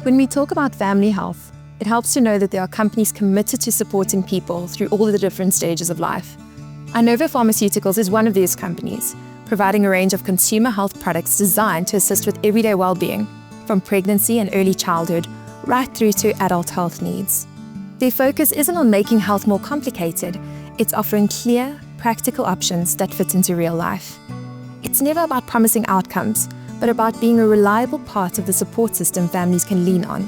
When we talk about family health, it helps to know that there are companies committed to supporting people through all of the different stages of life. Inova Pharmaceuticals is one of these companies, providing a range of consumer health products designed to assist with everyday well-being, from pregnancy and early childhood, right through to adult health needs. Their focus isn't on making health more complicated, it's offering clear, practical options that fit into real life. It's never about promising outcomes, but about being a reliable part of the support system families can lean on.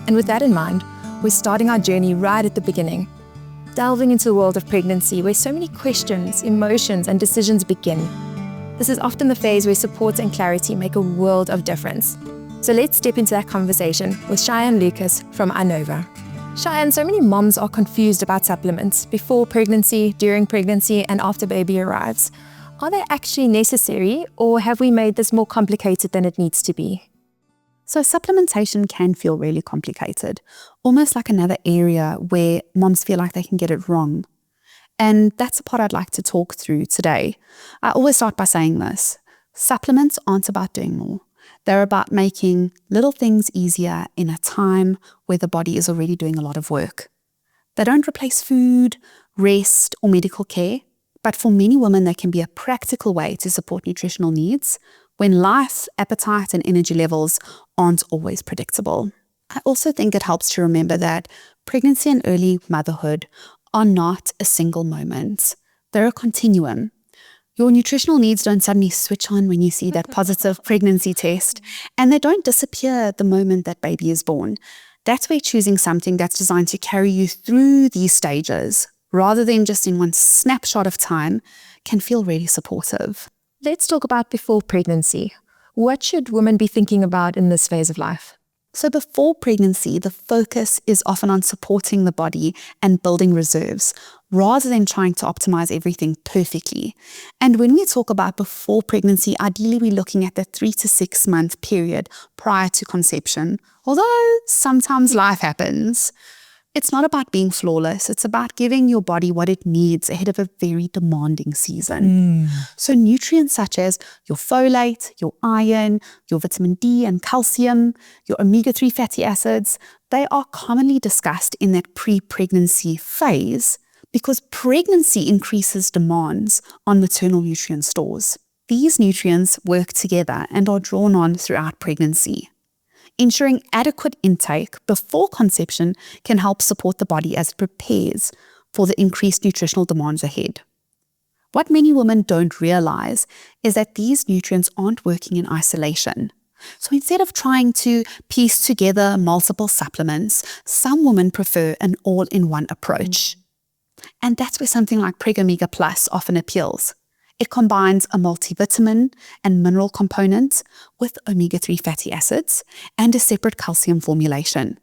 And with that in mind, we're starting our journey right at the beginning, delving into the world of pregnancy where so many questions, emotions, and decisions begin. This is often the phase where support and clarity make a world of difference. So let's step into that conversation with Cheyenne Lucas from Inova. Cheyenne, so many moms are confused about supplements before pregnancy, during pregnancy, and after baby arrives. Are they actually necessary, or have we made this more complicated than it needs to be? So supplementation can feel really complicated, almost like another area where moms feel like they can get it wrong. And that's the part I'd like to talk through today. I always start by saying this: supplements aren't about doing more. They're about making little things easier in a time where the body is already doing a lot of work. They don't replace food, rest, or medical care. But for many women, they can be a practical way to support nutritional needs when life, appetite, and energy levels aren't always predictable. I also think it helps to remember that pregnancy and early motherhood are not a single moment. They're a continuum. Your nutritional needs don't suddenly switch on when you see that positive pregnancy test, and they don't disappear the moment that baby is born. That's where choosing something that's designed to carry you through these stages, rather than just in one snapshot of time, can feel really supportive. Let's talk about before pregnancy. What should women be thinking about in this phase of life? So before pregnancy, the focus is often on supporting the body and building reserves, rather than trying to optimize everything perfectly. And when we talk about before pregnancy, ideally we're looking at the 3 to 6 month period prior to conception. Although sometimes life happens, it's not about being flawless. It's about giving your body what it needs ahead of a very demanding season. So nutrients such as your folate, your iron, your vitamin D and calcium, your omega-3 fatty acids, they are commonly discussed in that pre-pregnancy phase because pregnancy increases demands on maternal nutrient stores. These nutrients work together and are drawn on throughout pregnancy. Ensuring adequate intake before conception can help support the body as it prepares for the increased nutritional demands ahead. What many women don't realize is that these nutrients aren't working in isolation. So instead of trying to piece together multiple supplements, some women prefer an all-in-one approach. And that's where something like Preg Omega Plus often appeals. It combines a multivitamin and mineral component with omega-3 fatty acids and a separate calcium formulation.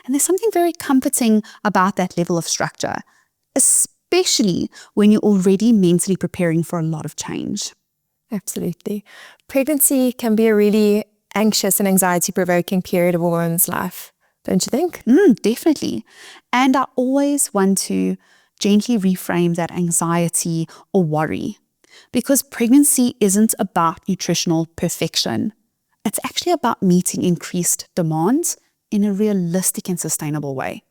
And there's something very comforting about that level of structure, especially when you're already mentally preparing for a lot of change. Absolutely. Pregnancy can be a really anxious and anxiety-provoking period of a woman's life, don't you think? Definitely. And I always want to gently reframe that anxiety or worry. Because pregnancy isn't about nutritional perfection. It's actually about meeting increased demands in a realistic and sustainable way.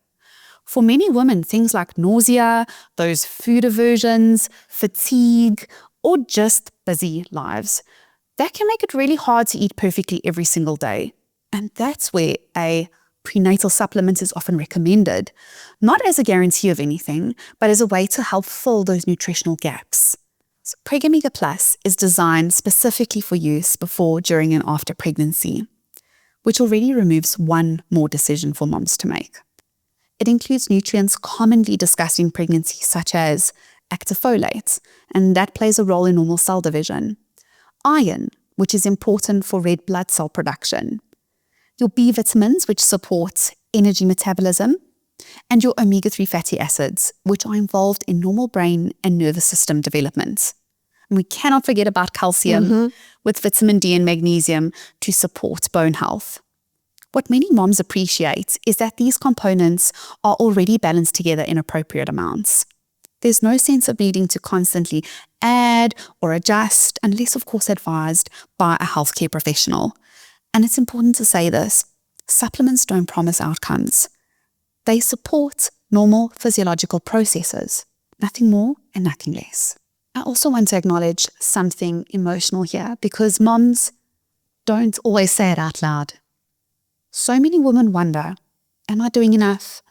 For many women, things like nausea, those food aversions, fatigue, or just busy lives, that can make it really hard to eat perfectly every single day. And that's where a prenatal supplement is often recommended, not as a guarantee of anything, but as a way to help fill those nutritional gaps. So Preg Omega Plus is designed specifically for use before, during, and after pregnancy, which already removes one more decision for moms to make. It includes nutrients commonly discussed in pregnancy, such as active folate, and that plays a role in normal cell division, iron, which is important for red blood cell production, your B vitamins, which support energy metabolism, and your omega-3 fatty acids, which are involved in normal brain and nervous system development. And we cannot forget about calcium with vitamin D and magnesium to support bone health. What many moms appreciate is that these components are already balanced together in appropriate amounts. There's no sense of needing to constantly add or adjust, unless of course advised by a healthcare professional. And it's important to say this, Supplements don't promise outcomes. They support normal physiological processes, nothing more and nothing less. I also want to acknowledge something emotional here because moms don't always say it out loud. So many women wonder, am I doing enough?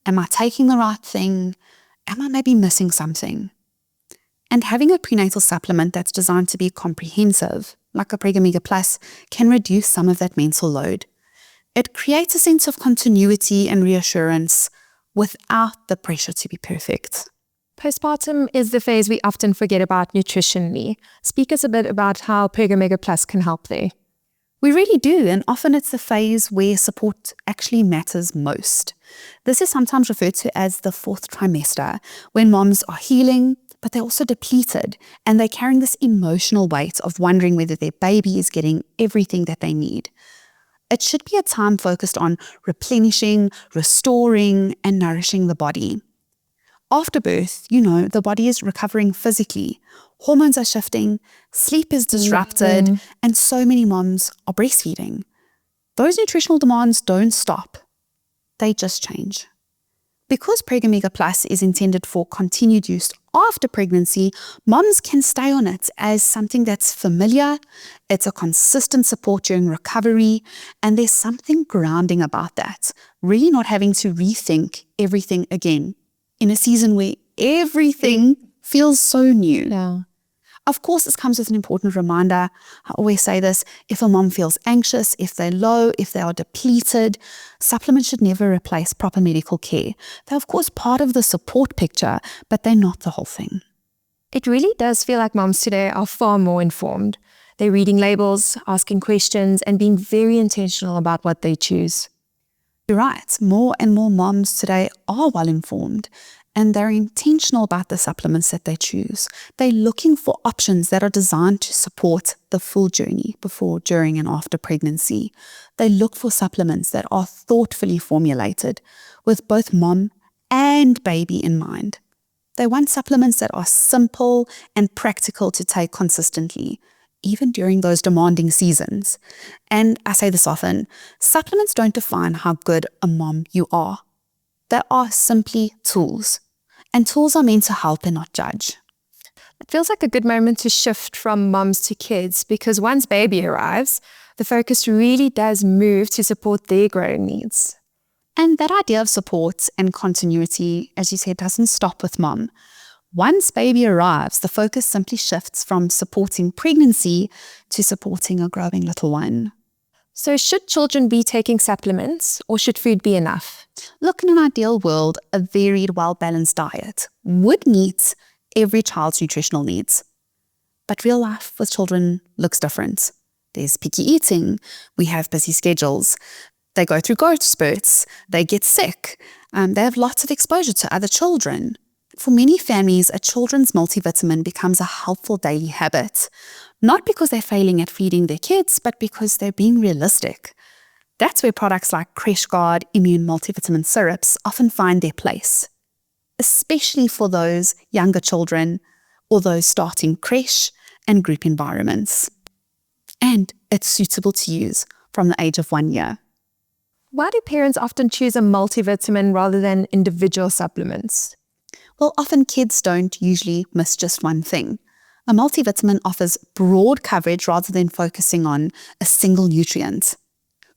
Am I taking the right thing? Am I maybe missing something? And having a prenatal supplement that's designed to be comprehensive, like a Preg Omega Plus, can reduce some of that mental load. It creates a sense of continuity and reassurance without the pressure to be perfect. Postpartum is the phase we often forget about nutritionally. Speak us a bit about how Preg Omega Plus can help there. We really do, and often it's the phase where support actually matters most. This is sometimes referred to as the fourth trimester, when moms are healing, but they're also depleted, and they're carrying this emotional weight of wondering whether their baby is getting everything that they need. It should be a time focused on replenishing, restoring, and nourishing the body. After birth, the body is recovering physically. Hormones are shifting, sleep is disrupted, and so many moms are breastfeeding. Those nutritional demands don't stop. They just change. Because Preg Omega Plus is intended for continued use after pregnancy, moms can stay on it as something that's familiar, it's a consistent support during recovery, and there's something grounding about that, really not having to rethink everything again in a season where everything feels so new. Yeah. Of course, this comes with an important reminder. I always say this, if a mom feels anxious, if they're low, if they are depleted, supplements should never replace proper medical care. They're of course part of the support picture, but they're not the whole thing. It really does feel like moms today are far more informed. They're reading labels, asking questions, and being very intentional about what they choose. You're right, more and more moms today are well informed, and they're intentional about the supplements that they choose. They're looking for options that are designed to support the full journey before, during, and after pregnancy. They look for supplements that are thoughtfully formulated with both mom and baby in mind. They want supplements that are simple and practical to take consistently, even during those demanding seasons. And I say this often, supplements don't define how good a mom you are. They are simply tools. And tools are meant to help and not judge. It feels like a good moment to shift from moms to kids because once baby arrives, the focus really does move to support their growing needs. And that idea of support and continuity, as you said, doesn't stop with mom. Once baby arrives, the focus simply shifts from supporting pregnancy to supporting a growing little one. So should children be taking supplements or should food be enough? Look, in an ideal world, a varied, well-balanced diet would meet every child's nutritional needs. But real life with children looks different. There's picky eating, we have busy schedules, they go through growth spurts, they get sick, they have lots of exposure to other children. For many families, a children's multivitamin becomes a helpful daily habit, not because they're failing at feeding their kids, but because they're being realistic. That's where products like CreshGuard Immune Multivitamin Syrups often find their place, especially for those younger children or those starting creche and group environments. And it's suitable to use from the age of 1 year. Why do parents often choose a multivitamin rather than individual supplements? Well, often kids don't usually miss just one thing. A multivitamin offers broad coverage rather than focusing on a single nutrient.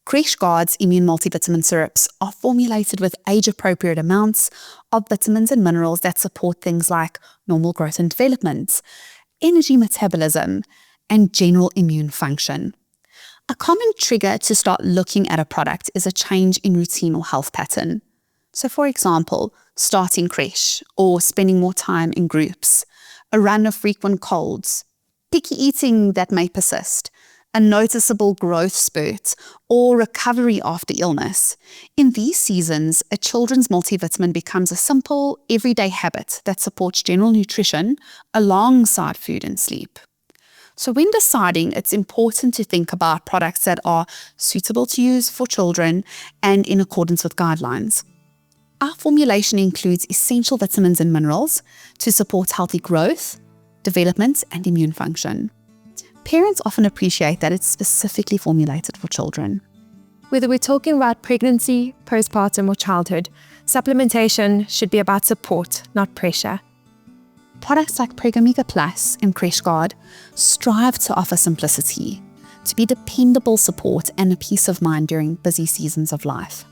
CreshGuard's Immune Multivitamin Syrups are formulated with age-appropriate amounts of vitamins and minerals that support things like normal growth and development, energy metabolism, and general immune function. A common trigger to start looking at a product is a change in routine or health pattern. So for example, starting creche or spending more time in groups, a run of frequent colds, picky eating that may persist, a noticeable growth spurt, or recovery after illness. In these seasons, a children's multivitamin becomes a simple, everyday habit that supports general nutrition alongside food and sleep. So when deciding, it's important to think about products that are suitable to use for children and in accordance with guidelines. Our formulation includes essential vitamins and minerals to support healthy growth, development, and immune function. Parents often appreciate that it's specifically formulated for children. Whether we're talking about pregnancy, postpartum, or childhood, supplementation should be about support, not pressure. Products like Preg Omega Plus and CreshGuard strive to offer simplicity, to be dependable support and a peace of mind during busy seasons of life.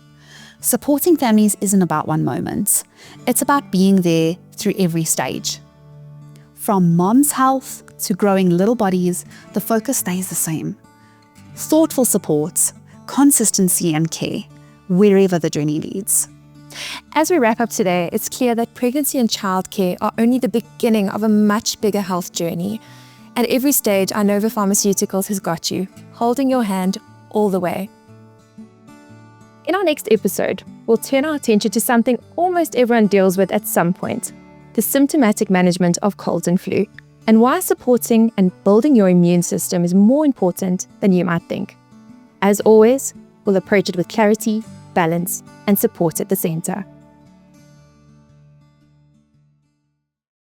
Supporting families isn't about one moment. It's about being there through every stage. From mom's health to growing little bodies, the focus stays the same. Thoughtful support, consistency and care, wherever the journey leads. As we wrap up today, it's clear that pregnancy and childcare are only the beginning of a much bigger health journey. At every stage, Inova Pharmaceuticals has got you, holding your hand all the way. In our next episode, we'll turn our attention to something almost everyone deals with at some point, the symptomatic management of cold and flu, and why supporting and building your immune system is more important than you might think. As always, we'll approach it with clarity, balance, and support at the center.